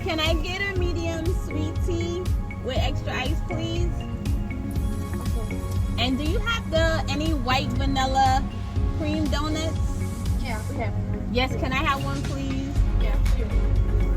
can I get a medium sweet tea with extra ice, please? And do you have any white vanilla cream donuts? Yeah, we have. Yes, can I have one, please? Yeah, sure.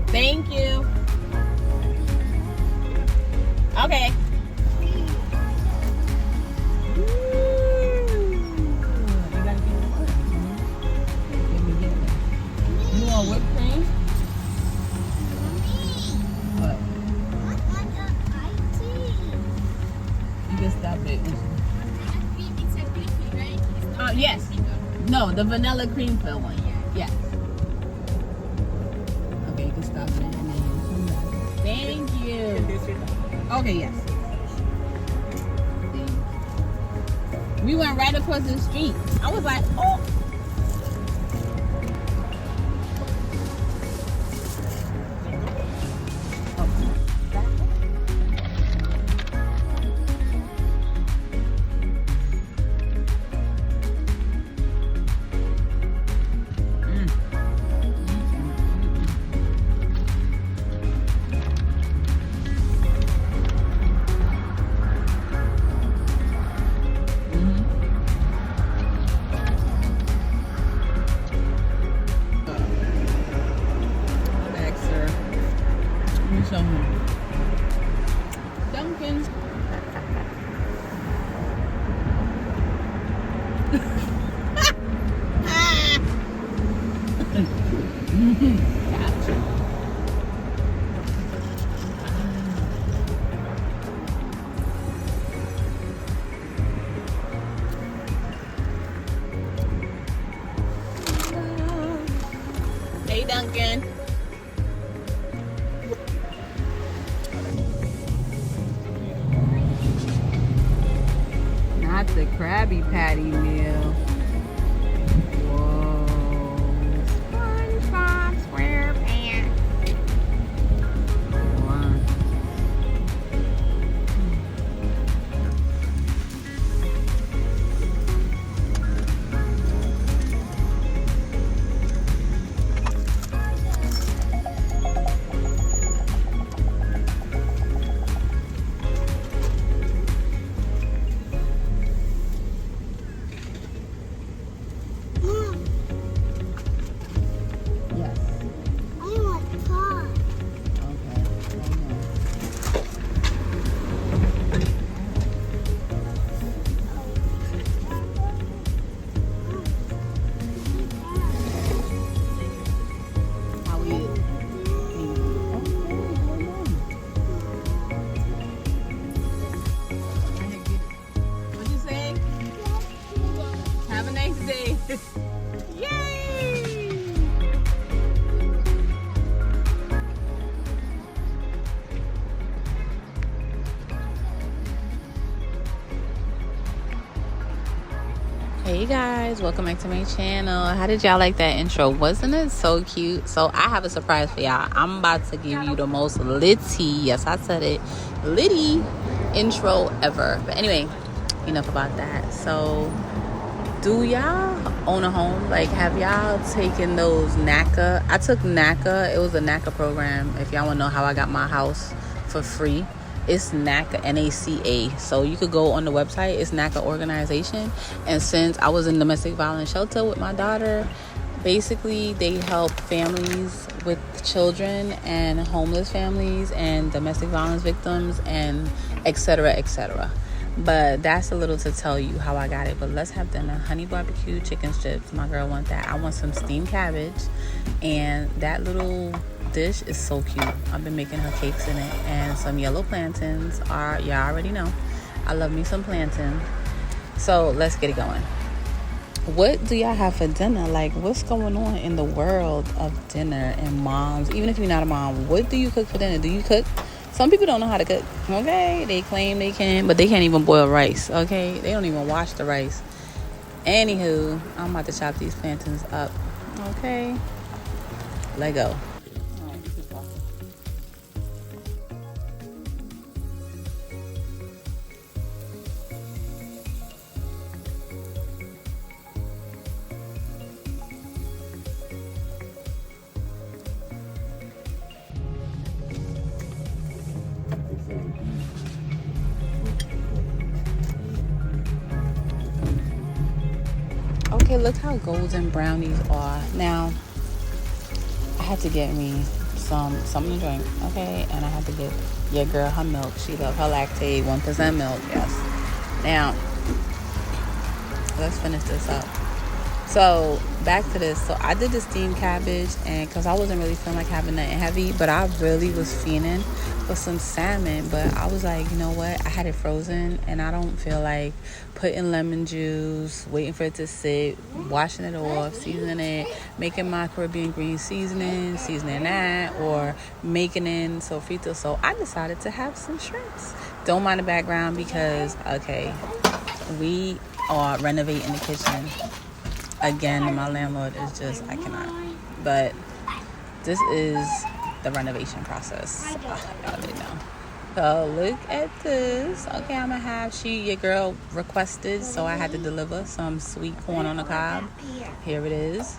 Thank you. Okay. You want whipped cream? What? You can stop it. Yes. No, the vanilla cream fill one. Yes. Okay, you can stop it. Thank you. Okay, yes. We went right across the street. I was like, oh. Dunkin. Hey, Dunkin. Not the Krabby Patty meal. Whoa. SpongeBob SquarePants. Wow. Yay! Hey guys, welcome back to my channel. How did y'all like that intro? Wasn't it so cute? So I have a surprise for y'all. I'm about to give you the most litty, yes I said it, litty intro ever. But anyway, enough about that. So do y'all own a home? Like, have y'all taken those NACA? I took NACA. It was a NACA program. If y'all want to know how I got my house for free, it's NACA, NACA. So you could go on the website. It's NACA organization. And since I was in domestic violence shelter with my daughter, basically they help families with children and homeless families and domestic violence victims and etc., etc. But that's a little to tell you how I got it. But let's have dinner. Honey barbecue chicken strips. My girl want that. I want some steamed cabbage. And that little dish is so cute. I've been making her cakes in it. And some yellow plantains. Y'all already know. I love me some plantain. So let's get it going. What do y'all have for dinner? Like, what's going on in the world of dinner and moms? Even if you're not a mom, what do you cook for dinner? Do you cook? Some people don't know how to cook, okay? They claim they can, but they can't even boil rice, okay? They don't even wash the rice. Anywho, I'm about to chop these plantains up, okay? Let go. Okay, look how golden brown these are. Now, I had to get me something to drink, okay? And I had to get your girl her milk. She loves her lactate, 1% milk, yes. Now, let's finish this up. So, back to this. So, I did the steamed cabbage, and because I wasn't really feeling like having nothing heavy, but I really was fiending for some salmon. But I was like, you know what? I had it frozen, and I don't feel like putting lemon juice, waiting for it to sit, washing it off, seasoning it, making my Caribbean green seasoning that, or making in sofrito. So, I decided to have some shrimps. Don't mind the background because, okay, we are renovating the kitchen. Again, my landlord is just, I cannot. But this is the renovation process. Y'all didn't know. So look at this. Okay, I'm gonna have your girl requested, so I had to deliver some sweet corn on the cob. Here it is.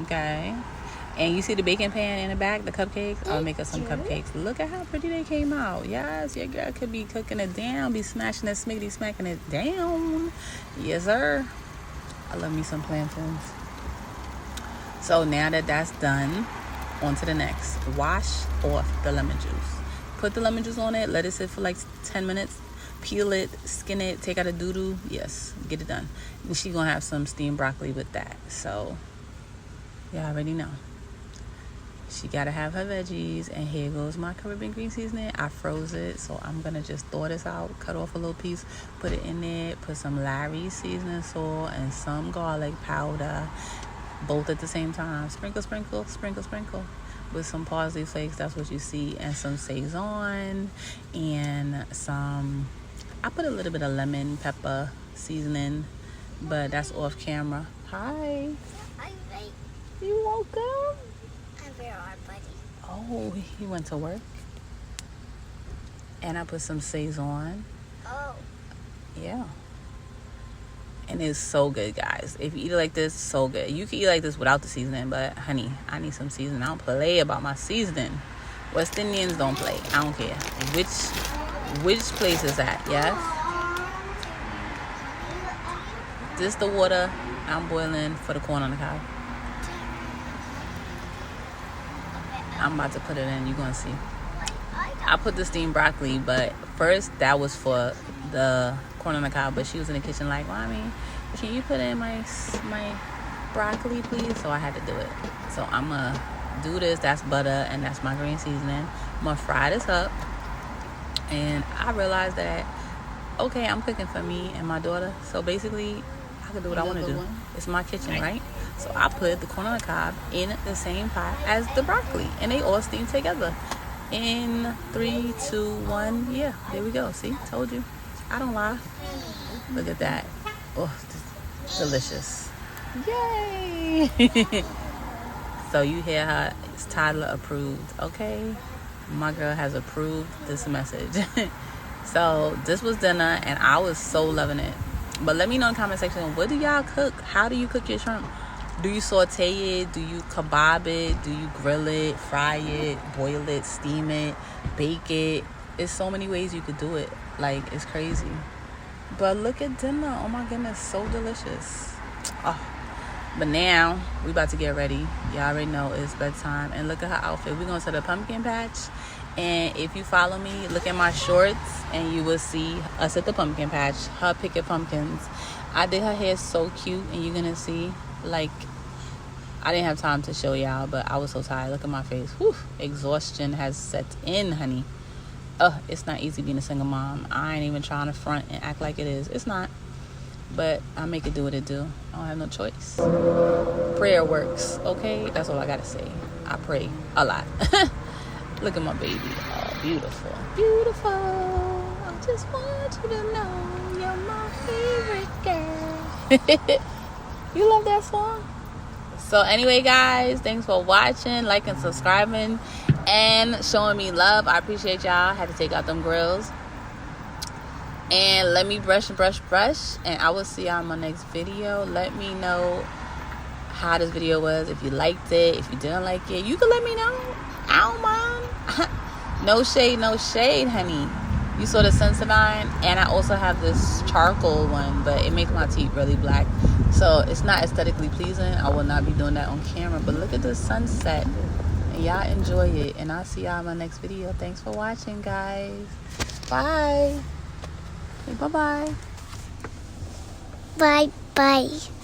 Okay. And you see the baking pan in the back, the cupcakes? I'll make us some cupcakes. Look at how pretty they came out. Yes, your girl could be cooking it down, be smashing it, smacking it down. Yes, sir. I love me some plantains. So now that that's done, on to the next. Wash off the lemon juice. Put the lemon juice on it. Let it sit for like 10 minutes. Peel it, skin it, take out the doo-doo. Yes, get it done. And she's going to have some steamed broccoli with that. So, y'all already know. She got to have her veggies. And here goes my Caribbean green seasoning. I froze it. So I'm going to just thaw this out. Cut off a little piece. Put it in there. Put some Larry seasoning salt and some garlic powder. Both at the same time. Sprinkle, sprinkle, sprinkle, sprinkle. With some parsley flakes. That's what you see. And some Saison. And some... I put a little bit of lemon pepper seasoning. But that's off camera. Hi. You welcome. Oh, he went to work. And I put some Saison. Oh. Yeah. And it's so good, guys. If you eat it like this, so good. You can eat like this without the seasoning, but honey, I need some seasoning. I don't play about my seasoning. West Indians don't play. I don't care. Which place is that? Yes? This the water I'm boiling for the corn on the cob. I'm about to put it in. You're going to see. I put the steamed broccoli, but first that was for the corn on the cob. But she was in the kitchen like, Mommy, can you put in my broccoli, please? So I had to do it. So I'm going to do this. That's butter, and that's my green seasoning. I'm going to fry this up. And I realized that, okay, I'm cooking for me and my daughter. So basically, I can do what I want to do. It's my kitchen, right? So I put the corn on the cob in the same pot as the broccoli, and they all steam together. In 3, 2, 1, yeah, there we go. See, told you. I don't lie. Look at that. Oh, delicious. Yay! So you hear her, it's toddler approved, okay? My girl has approved this message. So this was dinner, and I was so loving it. But let me know in the comment section, what do y'all cook? How do you cook your shrimp? Do you saute it? Do you kebab it? Do you grill it, fry it, boil it, steam it, bake it? There's so many ways you could do it. Like, it's crazy. But look at dinner. Oh my goodness, so delicious. Oh. But now, we about to get ready. Y'all already know it's bedtime. And look at her outfit. We're going to the pumpkin patch. And if you follow me, look at my shorts, and you will see us at the pumpkin patch. Her picking pumpkins. I did her hair so cute, and you're going to see, like, I didn't have time to show y'all, but I was so tired. Look at my face. Whew, exhaustion has set in, honey. It's not easy being a single mom. I ain't even trying to front and act like it is. It's not. But I make it do what it do. I don't have no choice. Prayer works, okay? That's all I got to say. I pray a lot. Look at my baby. Oh, beautiful. Beautiful. I just want you to know you're my favorite girl. You love that song? So anyway, guys, thanks for watching, liking, subscribing, and showing me love. I appreciate y'all. I had to take out them grills. And let me brush. And I will see y'all in my next video. Let me know how this video was. If you liked it. If you didn't like it. You can let me know. I don't mind. No shade, honey. You saw the Sensodyne, and I also have this charcoal one, but it makes my teeth really black, so it's not aesthetically pleasing. I will not be doing that on camera. But look at the sunset, and y'all enjoy it, and I'll see y'all in my next video. Thanks for watching, guys. Bye. Bye-bye. Bye-bye.